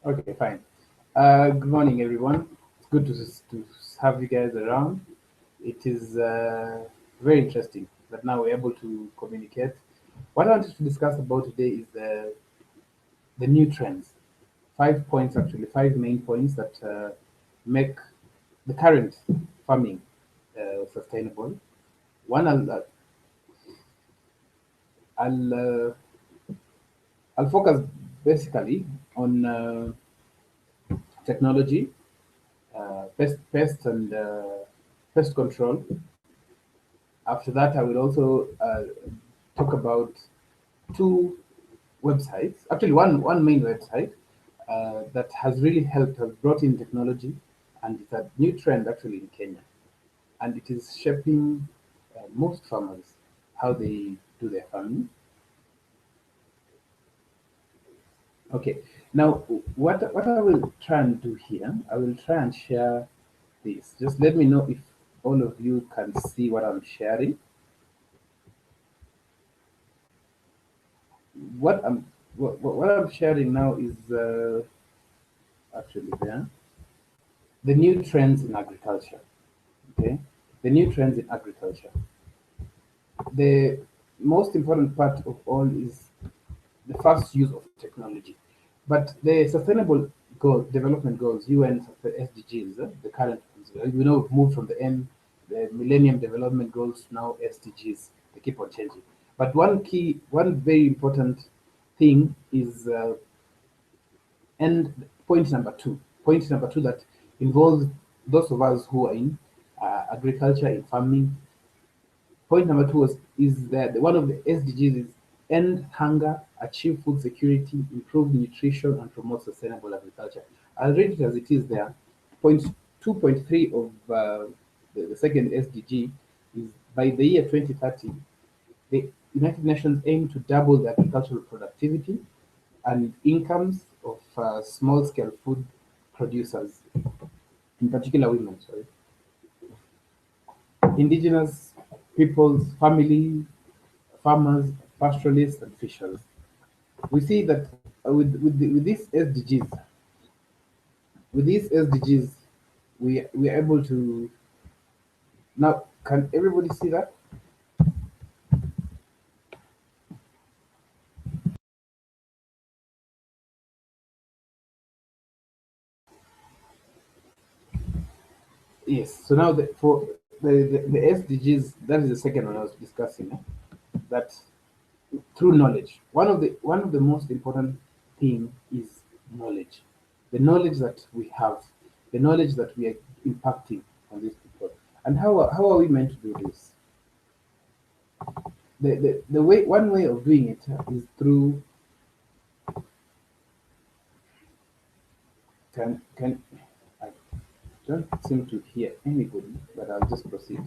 Okay, fine. Good morning, everyone. It's good to have you guys around. It is very interesting that now we're able to communicate. What I wanted to discuss about today is the new trends. 5 points, actually, five main points that make the current farming sustainable. One, I'll, uh, I'll focus basically on technology, pest control. After that, I will also talk about two websites, actually one main website that has really helped, has brought in technology, and it's a new trend actually in Kenya, and it is shaping most farmers how they do their farming. Okay, now what I will try and do here, I will try and share this. Just let me know if all of you can see what I'm sharing. What I'm what I'm sharing now is actually there. The new trends in agriculture. Okay, the new trends in agriculture. The most important part of all is the fast use of technology. But the sustainable development goals, UN SDGs, the current ones, we've moved from the Millennium Development Goals to now SDGs. They keep on changing. But one very important thing is and point number two that involves those of us who are in agriculture, in farming. Point number two is that one of the SDGs is end hunger, achieve food security, improve nutrition, and promote sustainable agriculture. I'll read it as it is there. Point 2.3 of the second SDG is by the year 2030, the United Nations aim to double the agricultural productivity and incomes of small-scale food producers, in particular women, sorry, indigenous peoples, family, farmers, pastoralists, and fishers. We see that with these SDGs, we are able to now. Can everybody see that? Yes. So now for the SDGs, that is the second one I was discussing. That through knowledge, one of the most important thing is knowledge. The knowledge that we have, the knowledge that we are impacting on these people, and how are we meant to do this? The way one way of doing it is through can I don't seem to hear anybody, but I'll just proceed.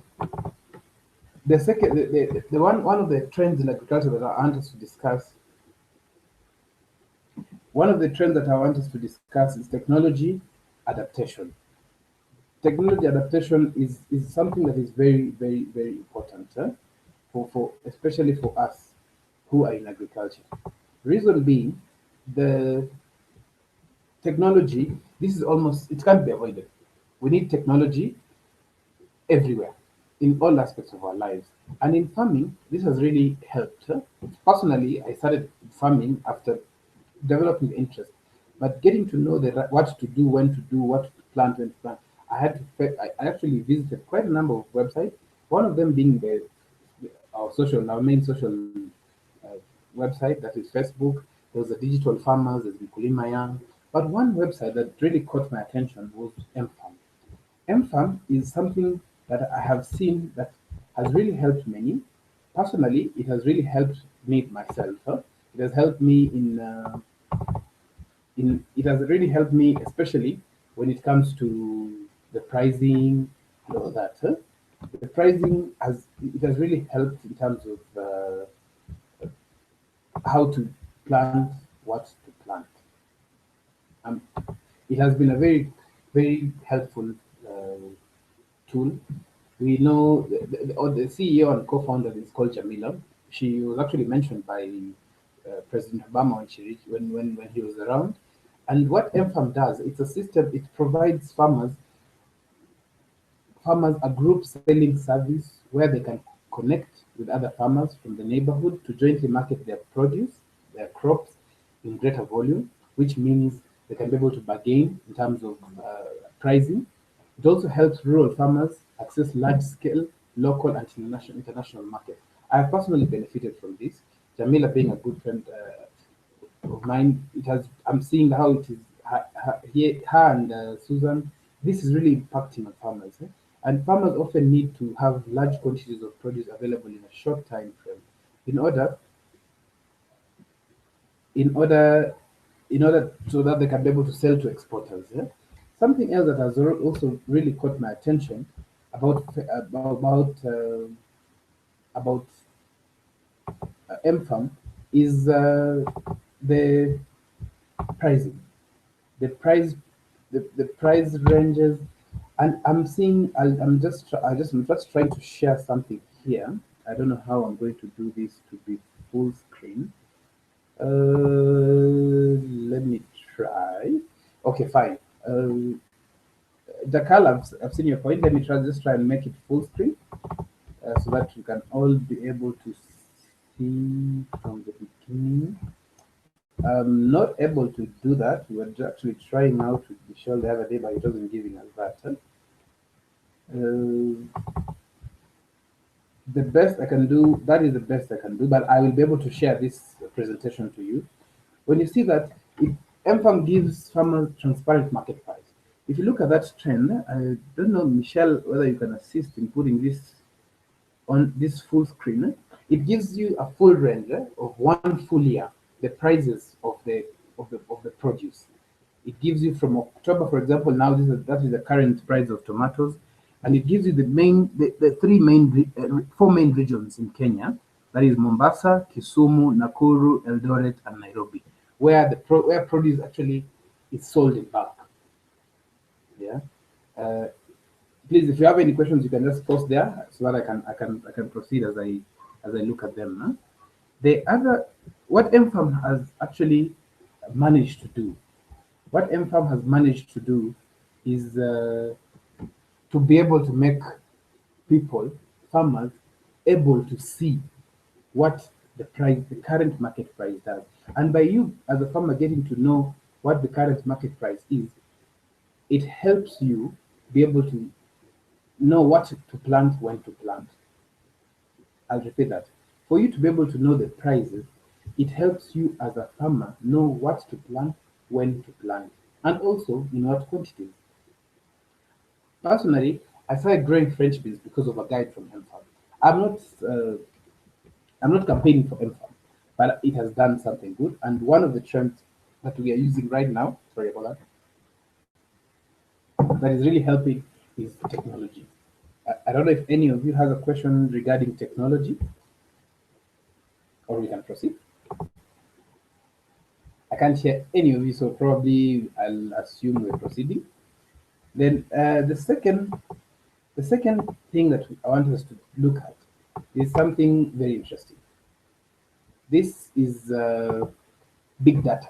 The second the one of the trends in agriculture that I want us to discuss, one of the trends that I want us to discuss is technology adaptation. Technology adaptation is something that is very, very, very important for especially for us who are in agriculture. Reason being, the technology, this is almost, it can't be avoided. We need technology everywhere, in all aspects of our lives. And in farming, this has really helped. Personally, I started farming after developing the interest, but getting to know what to do, when to do, what to plant, when to plant. I actually visited quite a number of websites. One of them being our main social uh, website, that is Facebook. There was a digital farmers, there's Mkulima Young. But one website that really caught my attention was MFarm. MFarm is something that I have seen that has really helped many. Personally, it has really helped me myself. It has helped me in it has really helped me, especially when it comes to the pricing and all that. The pricing has it has really helped in terms of how to plant, what to plant. Um, it has been a very, very helpful tool. We know the CEO and co-founder is called Jamila. She was actually mentioned by President Obama when he was around, And what MFARM does, it's a system, it provides farmers a group selling service where they can connect with other farmers from the neighborhood to jointly market their produce, their crops in greater volume, which means they can be able to bargain in terms of pricing. It also helps rural farmers access large-scale local and international markets. I have personally benefited from this. Jamila being a good friend of mine, it has. I'm seeing how it is. Her and Susan, this is really impacting on farmers. And farmers often need to have large quantities of produce available in a short time frame in order in order in order so that they can be able to sell to exporters. Something else that has also really caught my attention about about MFARM is the pricing, the price, the price ranges, and I'm seeing. I'm just trying to share something here. I don't know how I'm going to do this to be full screen. Let me try. Okay, fine. Jakal, I've seen your point. Let me try and make it full screen so that you can all be able to see from the beginning. I'm not able to do that. We were actually trying now to be sure the other day, but it wasn't giving us that. The best I can do, that is the best I can do, but I will be able to share this presentation to you. When you see that MFARM gives farmers transparent market price. If you look at that trend, I don't know, Michelle, whether you can assist in putting this on this full screen. It gives you a full range of one full year, the prices of the produce. It gives you from October, for example. Now that is the current price of tomatoes, and it gives you the four main regions in Kenya. That is Mombasa, Kisumu, Nakuru, Eldoret, and Nairobi, where where produce actually is sold in bulk. Yeah. Uh, Please, if you have any questions, you can just post there so that I can proceed as I look at them. The other, what MFARM has actually managed to do, what MFARM has managed to do is to be able to make people, farmers, able to see what the current market price does. And by you as a farmer getting to know what the current market price is, it helps you be able to know what to plant, when to plant. I'll repeat that. For you to be able to know the prices, it helps you as a farmer know what to plant, when to plant, and also in what quantities. Personally, I started growing French beans because of a guide from MFARM. I'm not uh, I'm not campaigning for MFARM, but it has done something good. And one of the trends that we are using right now, sorry about that is really helping is technology. I don't know if any of you has a question regarding technology, or we can proceed. I can't hear any of you, so probably I'll assume we're proceeding. Then the second thing that I want us to look at is something very interesting. This is big data.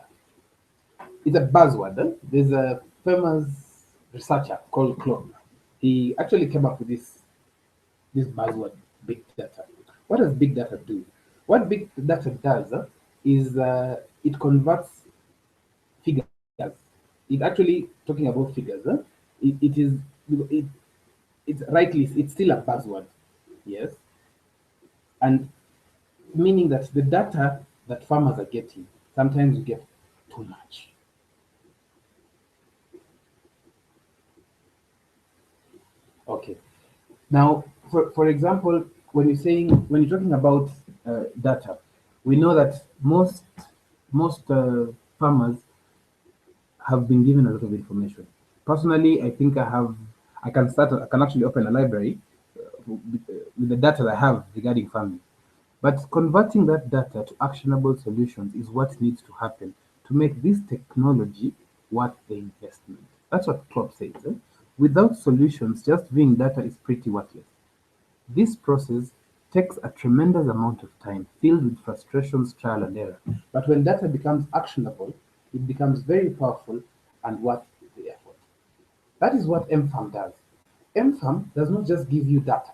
It's a buzzword. There's a famous researcher called Claude. He actually came up with this buzzword, big data. What does big data do? What big data does is it converts figures. It actually talking about figures. It is it, it's rightly it's still a buzzword, yes, and meaning that the data that farmers are getting sometimes you get too much. Okay, now for example, when you're talking about data, we know that most farmers have been given a lot of information. Personally, I think I can actually open a library with the data I have regarding farming. But converting that data to actionable solutions is what needs to happen to make this technology worth the investment. That's what Klopp says. Without solutions, just viewing data is pretty worthless. This process takes a tremendous amount of time, filled with frustrations, trial and error. But when data becomes actionable, it becomes very powerful and worth the effort. That is what MFAM does. MFAM does not just give you data,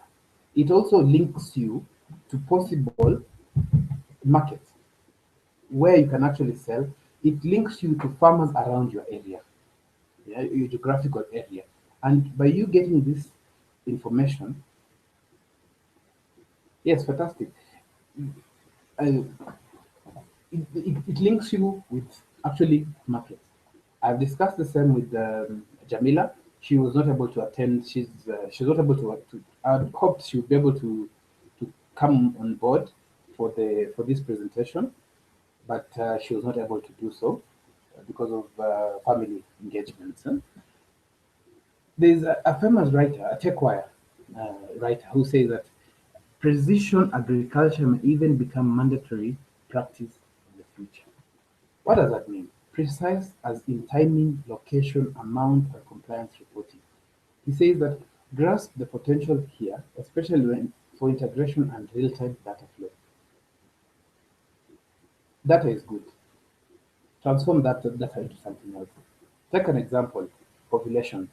it also links you to possible markets where you can actually sell. It links you to farmers around your area, yeah, your geographical area. And by you getting this information, yes, fantastic. Uh, it links you with actually markets. I've discussed the same with Jamila. She was not able to attend. She's not able to. I hoped she would be able to come on board for this presentation, but she was not able to do so because of family engagements. Huh? There's a famous writer, a TechWire writer, who says that precision agriculture may even become mandatory practice in the future. What does that mean? Precise as in timing, location, amount, and compliance reporting. He says that grasp the potential here, especially when for integration and real-time data flow. Data is good. Transform that data into something else. Take an example, population.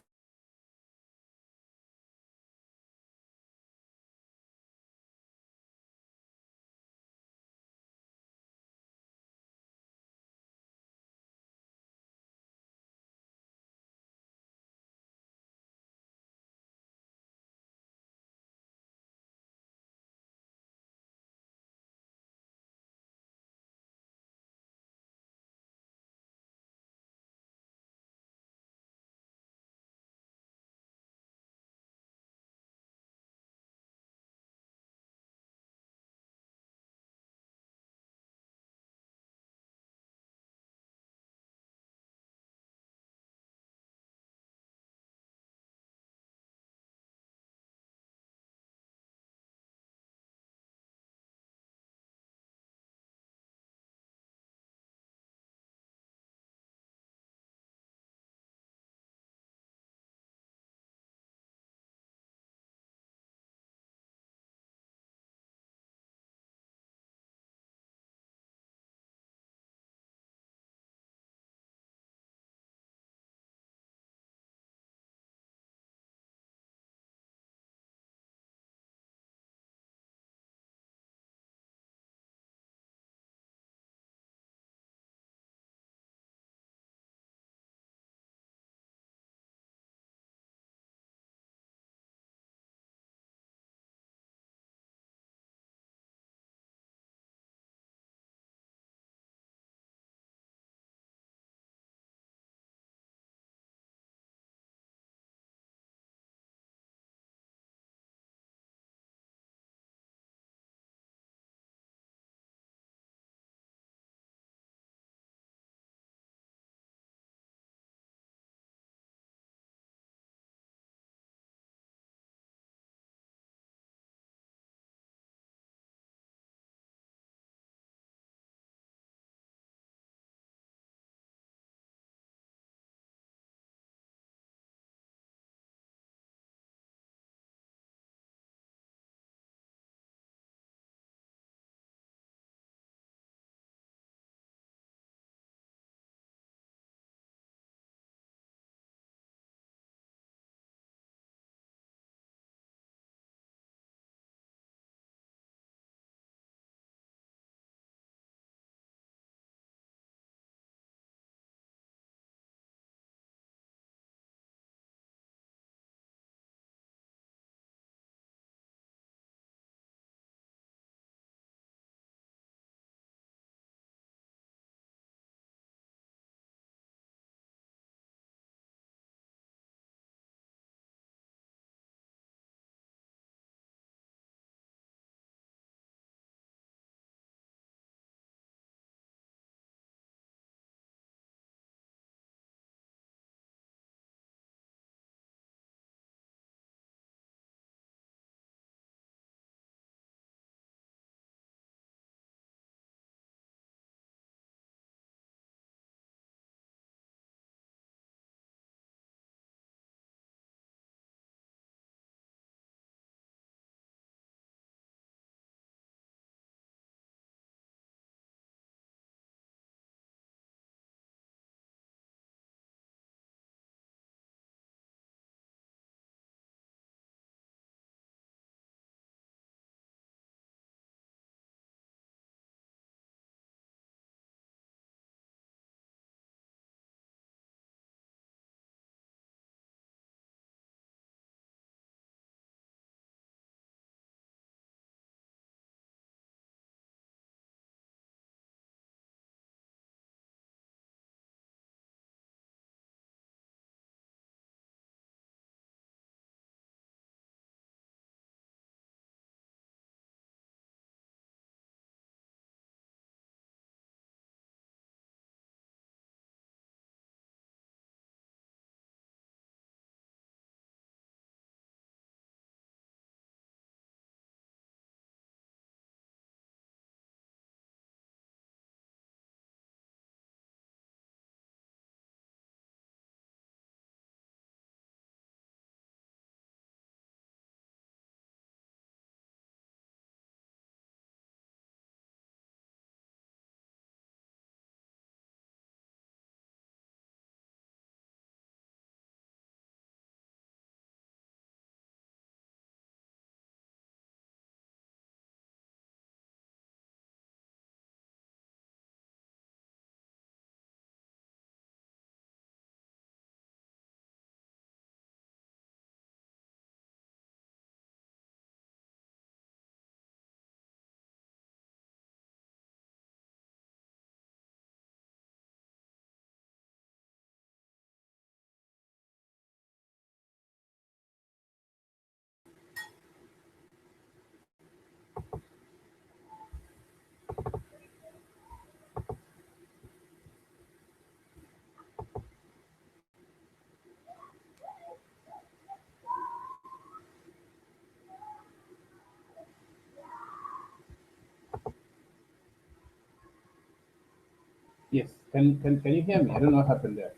Yes. Can you hear me? I don't know what happened there.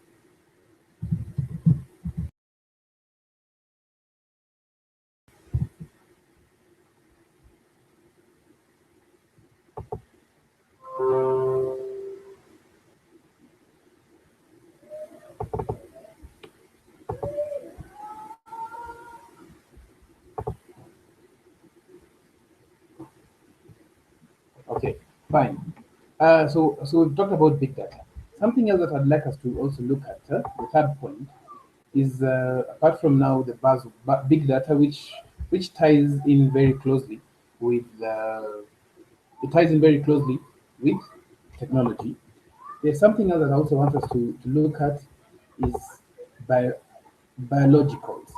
Okay, fine. So we've talked about big data. Something else that I'd like us to also look at, the third point, is apart from now the buzz of big data, which ties in very closely with it ties in very closely with technology. There's something else that I also want us to look at is bio, biologicals.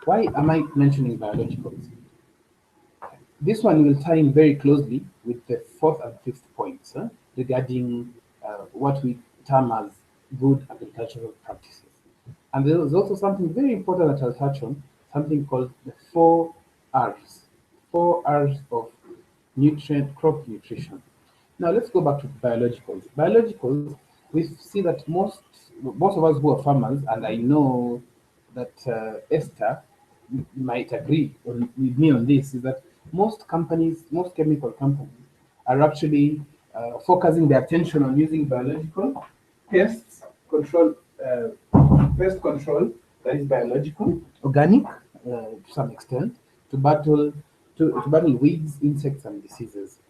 Why am I mentioning biologicals? This one will tie in very closely with the fourth and fifth points, regarding what we term as good agricultural practices. And there is also something very important that I'll touch on, something called the four R's. Four R's of nutrient crop nutrition. Now let's go back to biologicals. Biologicals, we see that most of us who are farmers, and I know that Esther might agree with me on this, is that most companies, most chemical companies, are actually focusing their attention on using biological pests control, pest control that is biological, organic to some extent, to battle to battle weeds, insects, and diseases.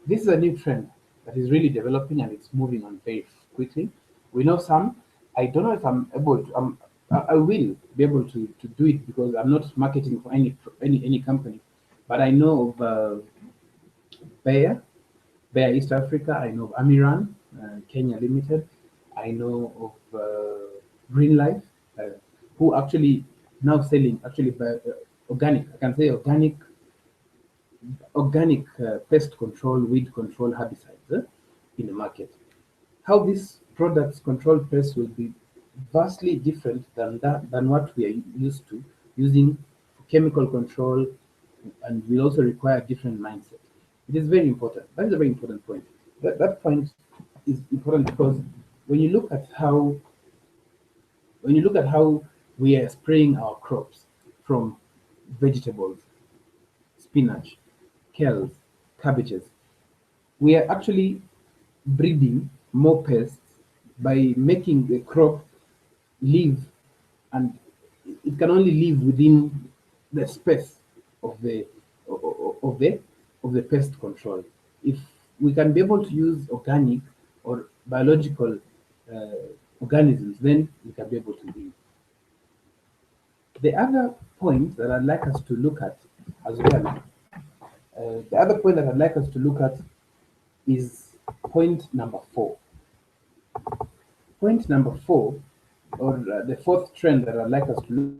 This is a new trend that is really developing and it's moving on very quickly. We know some. I don't know if I'm able to. I will be able to do it because I'm not marketing for any company, but I know of Bayer, Bayer East Africa. I know of Amiran, Kenya Limited. I know of Green Life, who actually now selling actually organic. I can say organic pest control, weed control herbicides in the market. How these products control pests will be vastly different than what we are used to using chemical control, and will also require a different mindset. It is very important. That is a very important point. That point is important because when you look at how when you look at how we are spraying our crops from vegetables, spinach, kales, cabbages, we are actually breeding more pests by making the crop live, and it can only live within the space of the of the of the pest control. If we can be able to use organic or biological uh, organisms, then we can be able to live. The other point that I'd like us to look at as well, the other point that I'd like us to look at is point number four. Point number four, or the fourth trend that I'd like us to look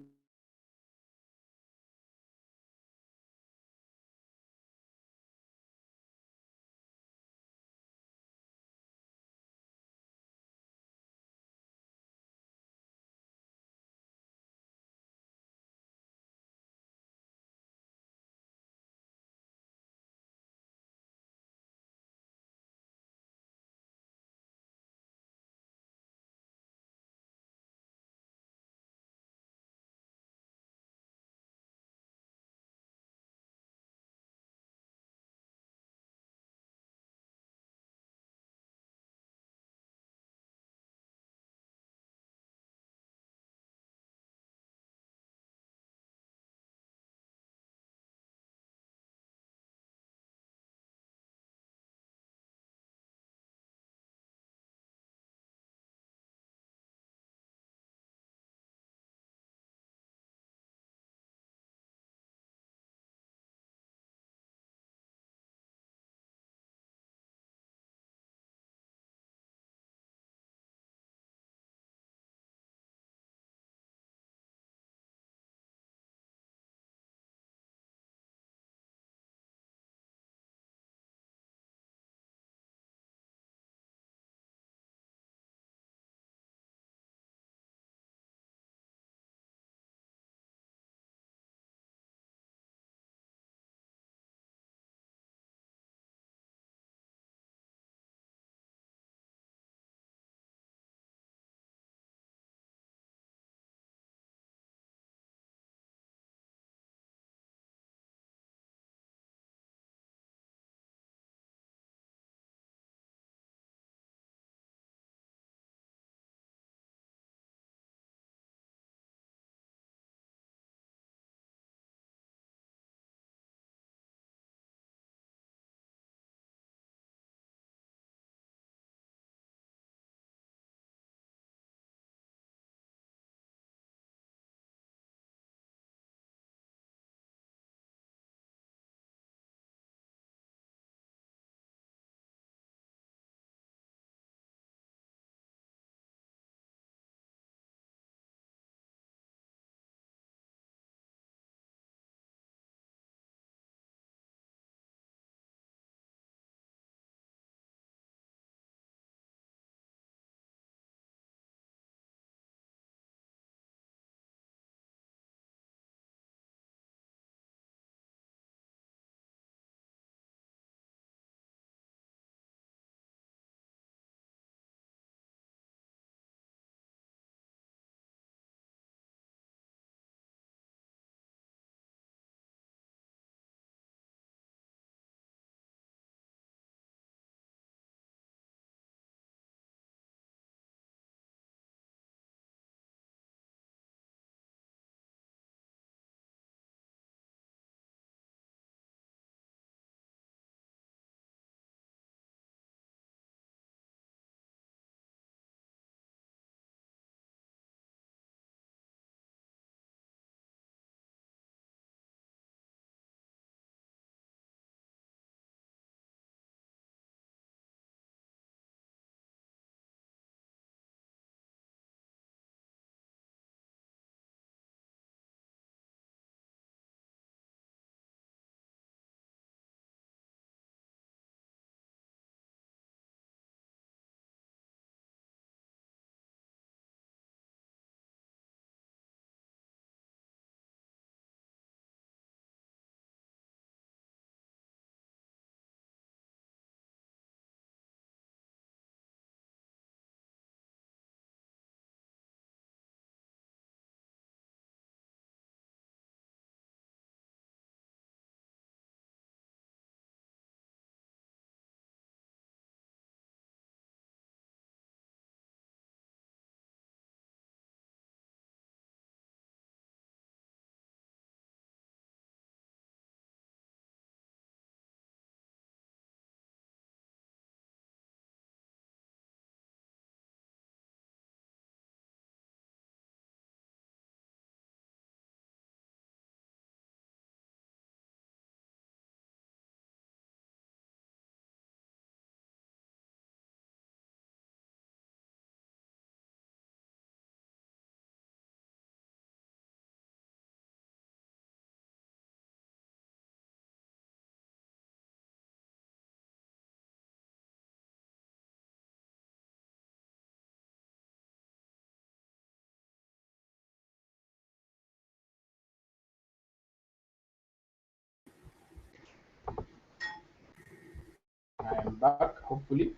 hopefully.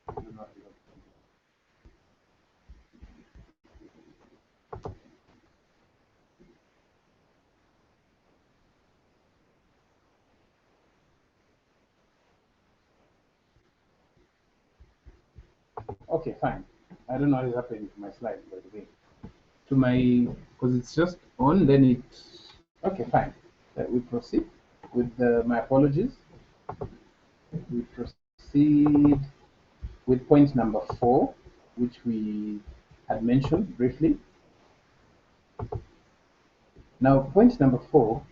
I don't know. Okay, fine. I don't know what is happening to my slide, by the way. To my, because it's just on, then it's okay, fine. We proceed with my apologies. We proceed with point number 4, which we had mentioned briefly. Now, point number 4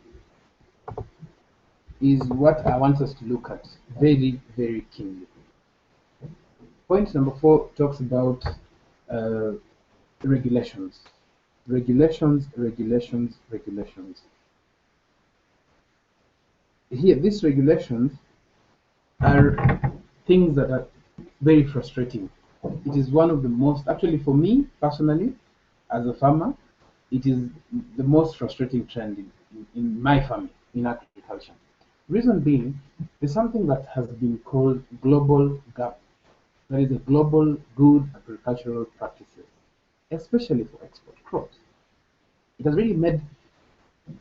is what I want us to look at very, very keenly. Point number 4 talks about uh, regulations. Regulations, regulations, regulations. Here, these regulations are things that are very frustrating. It is one of the most, actually, for me personally, as a farmer, it is the most frustrating trend in my family, in agriculture. Reason being, there's something that has been called global GAP. That is a global good agricultural practices, especially for export crops. It has really made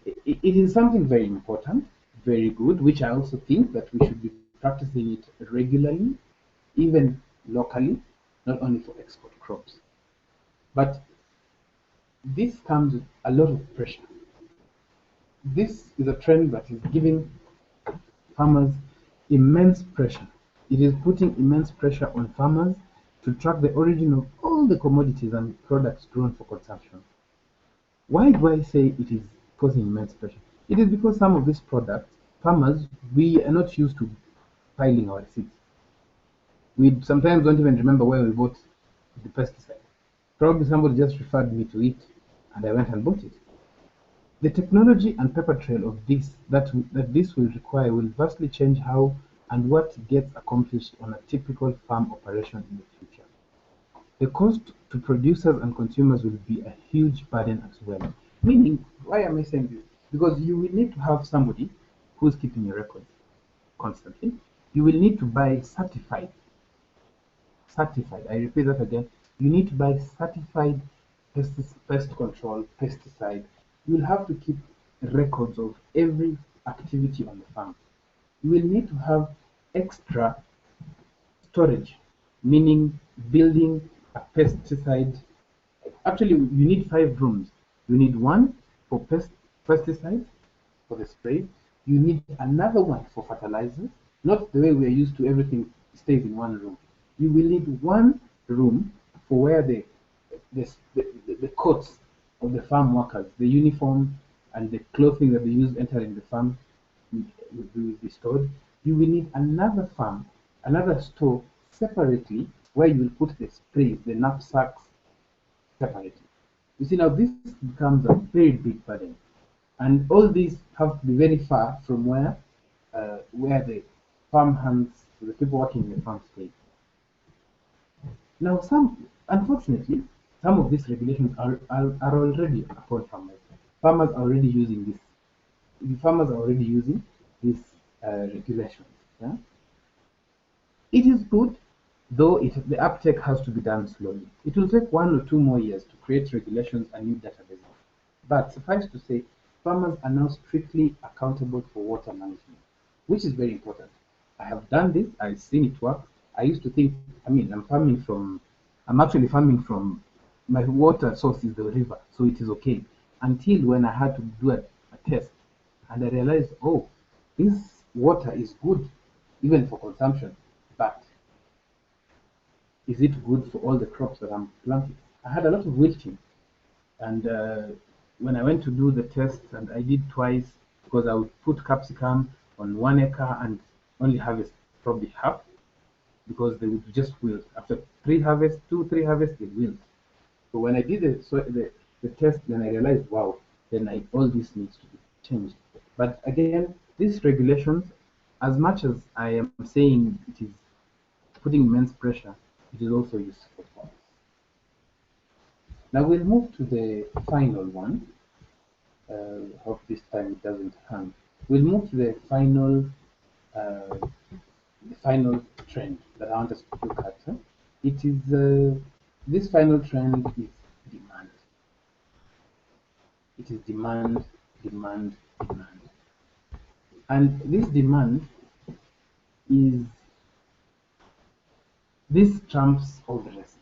it is something very important, very good, which I also think that we should be practicing it regularly, even locally, not only for export crops. But this comes with a lot of pressure. This is a trend that is giving farmers immense pressure. It is putting immense pressure on farmers to track the origin of all the commodities and products grown for consumption. Why do I say it is causing immense pressure? It is because some of these products, farmers, we are not used to piling our receipts. We sometimes don't even remember where we bought the pesticide. Probably somebody just referred me to it and I went and bought it. The technology and paper trail of that this will require will vastly change how and what gets accomplished on a typical farm operation in the future. The cost to producers and consumers will be a huge burden as well. Meaning, why am I saying this? Because you will need to have somebody who's keeping your records constantly. You will need to buy certified. I repeat that again. You need to buy certified pest control pesticide. You will have to keep records of every activity on the farm. You will need to have extra storage, meaning building a pesticide. Actually, you need 5 rooms. You need one for pesticides for the spray. You need another one for fertilizers, not the way we are used to everything stays in one room. You will need one room for where the coats of the farm workers, the uniform and the clothing that they use entering the farm will be stored. You will need another store separately where you will put the sprays, the knapsacks separately. You see, now this becomes a very big burden, and all these have to be very far from where the farm hands, the people working in the farm stay. Now, unfortunately, some of these regulations are already upon farmers. Farmers are already using this. The farmers are already using these regulations. Yeah? It is good, though the uptake has to be done slowly. It will take 1 or 2 more years to create regulations and new databases. But suffice to say, farmers are now strictly accountable for water management, which is very important. I have done this, I've seen it work. I used to think, I'm actually farming from, my water source is the river, so it is okay. Until when I had to do a test and I realized, oh, this water is good even for consumption, but is it good for all the crops that I'm planting? I had a lot of wilting, and when I went to do the test, and I did twice because I would put capsicum on 1 acre and only harvest probably half because they would just wilt. After 3 harvests, 2, 3 harvests, they wilt. So when I did the test, then I realized, wow, all this needs to be changed. But again, these regulations, as much as I am saying it is putting immense pressure, it is also useful for us. Now we'll move to the final one. Hope this time it doesn't hang. We'll move to the final uh, the final trend that I want us to look at. It is this final trend is demand. It is demand, demand, demand, and this demand is this trumps all the rest.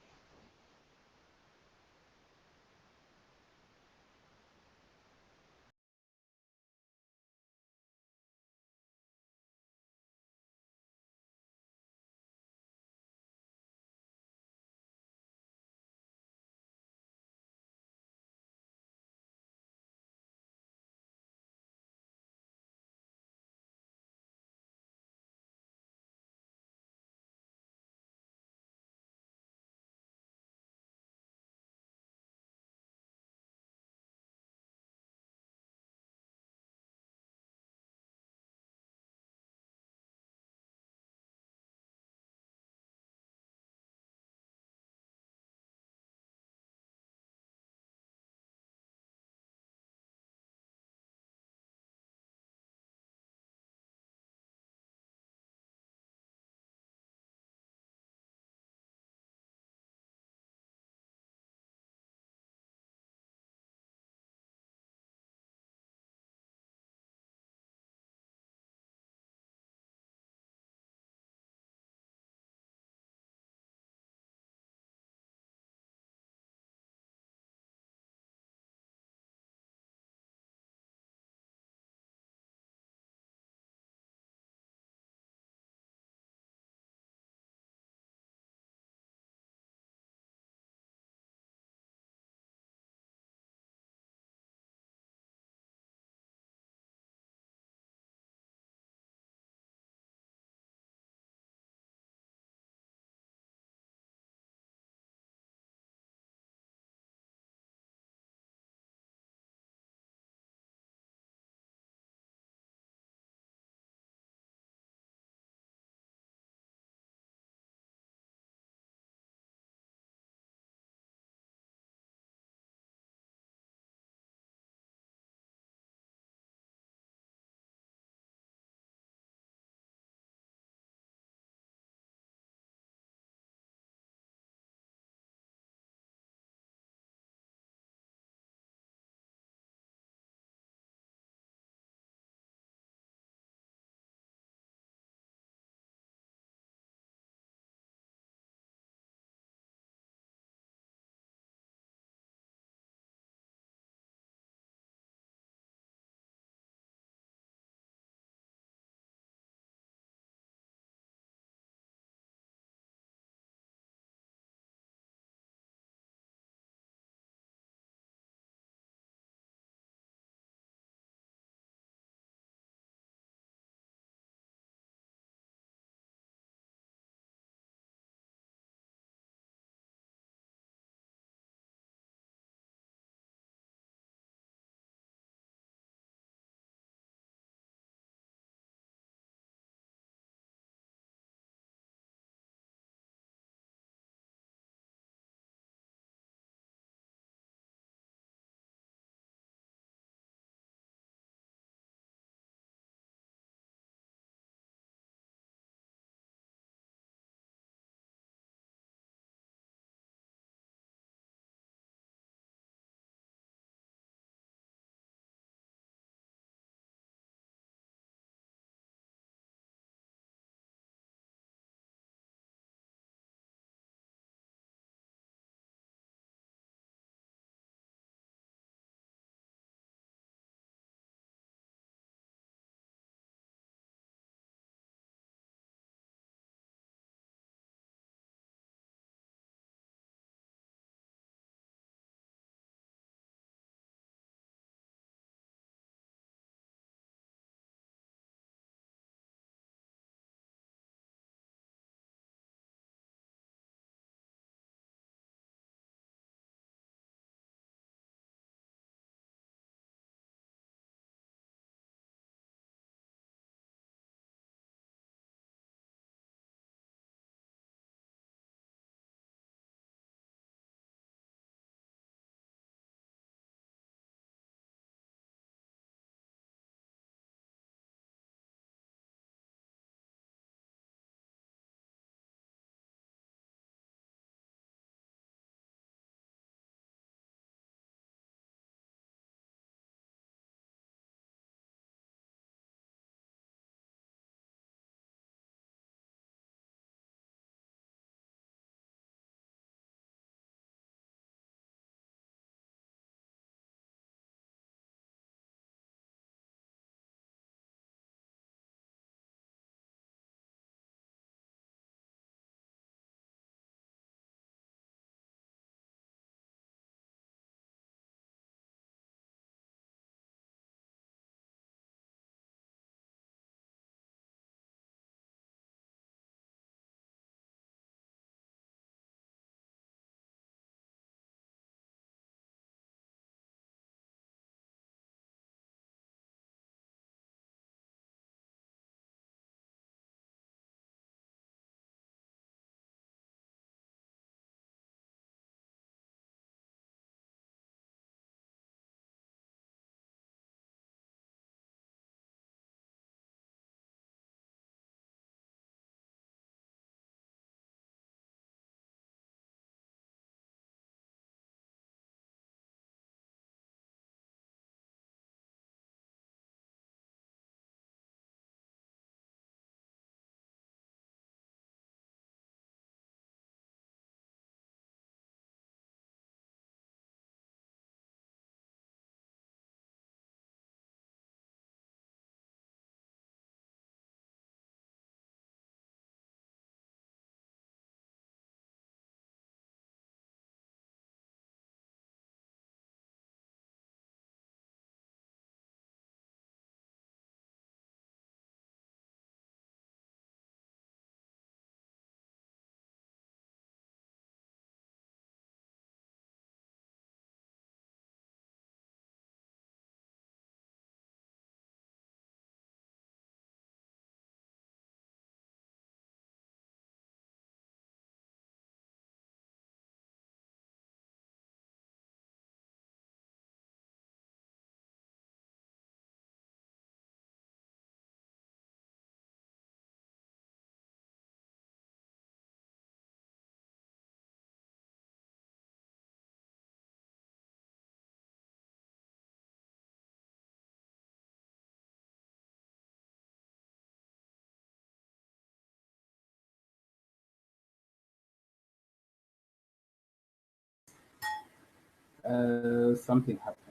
Something happened.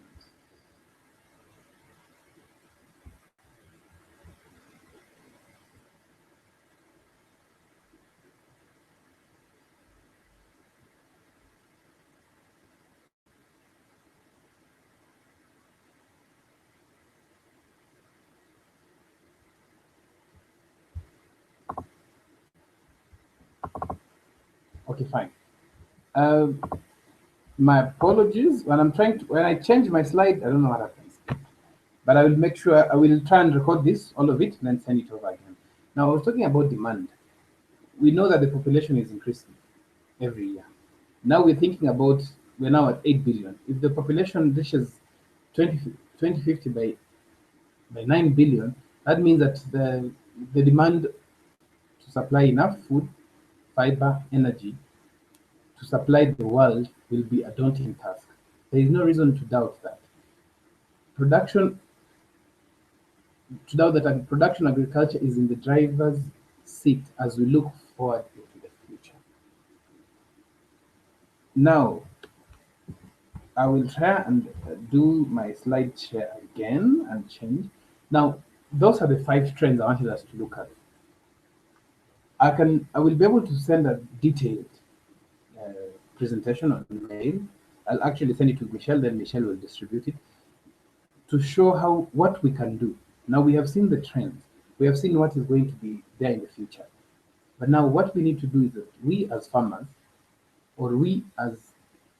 Okay, fine. Um, my apologies. When I change my slide, I don't know what happens. But I will make sure I will try and record this, all of it, and then send it over again. Now, I was talking about demand. We know that the population is increasing every year. Now we're now at 8 billion. If the population reaches 20, 2050 by 9 billion, that means that the demand to supply enough food, fiber, energy to supply the world will be a daunting task. There is no reason to doubt that. Production production agriculture is in the driver's seat as we look forward into the future. Now, I will try and do my slide share again and change. Now, those are the 5 trends I wanted us to look at. I will be able to send a detailed uh, presentation on mail. I'll actually send it to Michelle, then Michelle will distribute it to show how what we can do. Now we have seen the trends. We have seen what is going to be there in the future. But now what we need to do is that we as farmers or we as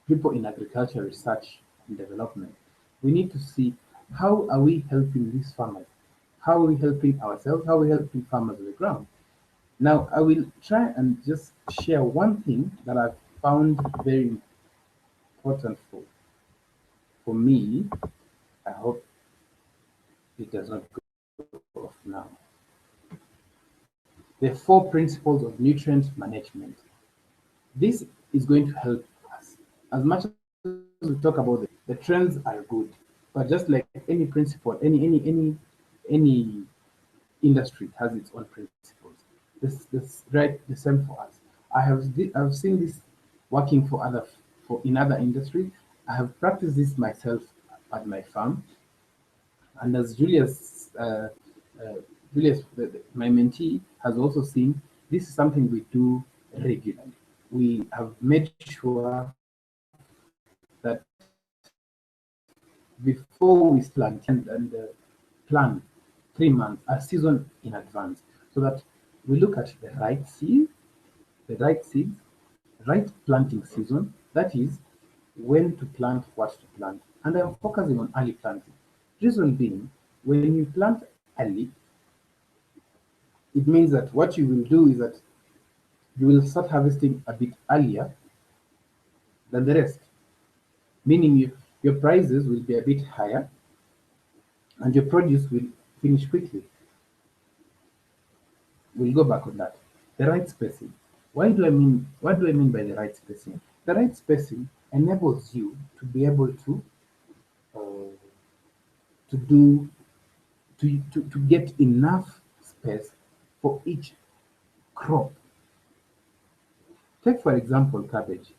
people in agriculture research and development, we need to see how are we helping these farmers? How are we helping ourselves? How are we helping farmers on the ground? Now, I will try and just share one thing that I've found very important for me. I hope it does not go off now. The 4 principles of nutrient management. This is going to help us. As much as we talk about the trends are good, but just like any principle, any industry has its own principles. This right the same for us. I've seen this working for in other industries. I have practiced this myself at my farm, and as uh, Julius, my mentee, has also seen, this is something we do regularly. We have made sure that before we plant and plan 3 months, a season in advance, so that we look at the right seeds, right planting season. That is when to plant, what to plant, and I'm focusing on early planting. Reason being, when you plant early, it means that what you will do is that you will start harvesting a bit earlier than the rest, meaning your prices will be a bit higher and your produce will finish quickly. We'll go back on that. The right spacing. What do I mean by the right spacing? The right spacing enables you to be able uh, to do to get enough space for each crop. Take for example cabbage.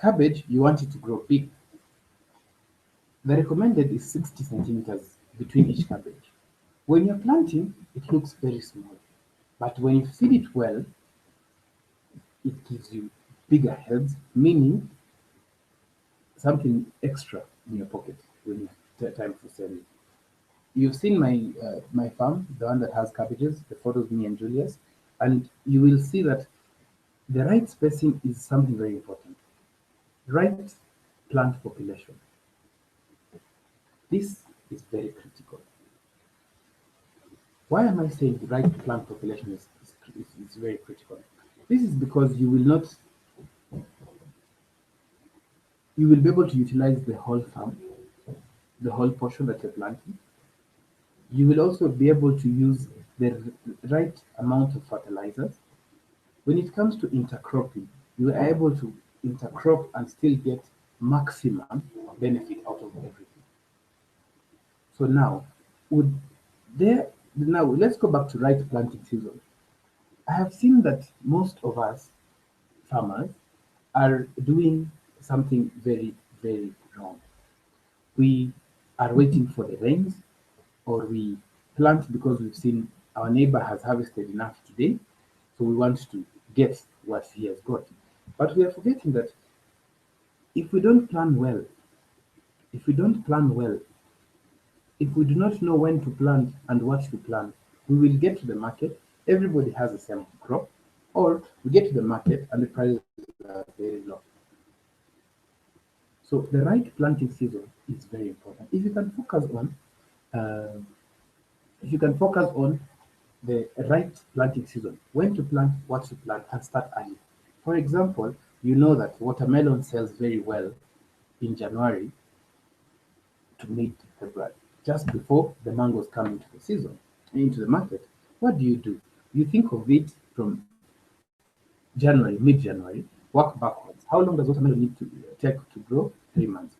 Cabbage, you want it to grow big. The recommended is 60 centimeters between each cabbage. When you're planting, it looks very small. But when you feed it well, it gives you bigger heads, meaning something extra in your pocket when it's time for selling. You've seen my farm, the one that has cabbages, the photos me and Julius, and you will see that the right spacing is something very important. Right plant population. This is very critical. Why am I saying the right plant population is very critical? This is because you will be able to utilize the whole farm, the whole portion that you're planting. You will also be able to use the right amount of fertilizers. When it comes to intercropping, you are able to intercrop and still get maximum benefit out of everything. So would now let's go back to right planting season. I have seen that most of us farmers are doing something very, very wrong. We are waiting for the rains, or we plant because we've seen our neighbor has harvested enough today, so we want to get what he has got. But we are forgetting that if we don't plan well, if we don't plan well, if we do not know when to plant and what to plant, we will get to the market, everybody has the same crop, or we get to the market and the prices are very low. So the right planting season is very important. Uh, if you can focus on the right planting season, when to plant, what to plant, and start early. For example, you know that watermelon sells very well in January to mid-February, just before the mangoes come into the season, into the market. What do? You think of it from January, mid-January, work backwards. How long does watermelon need to take to grow? 3 months.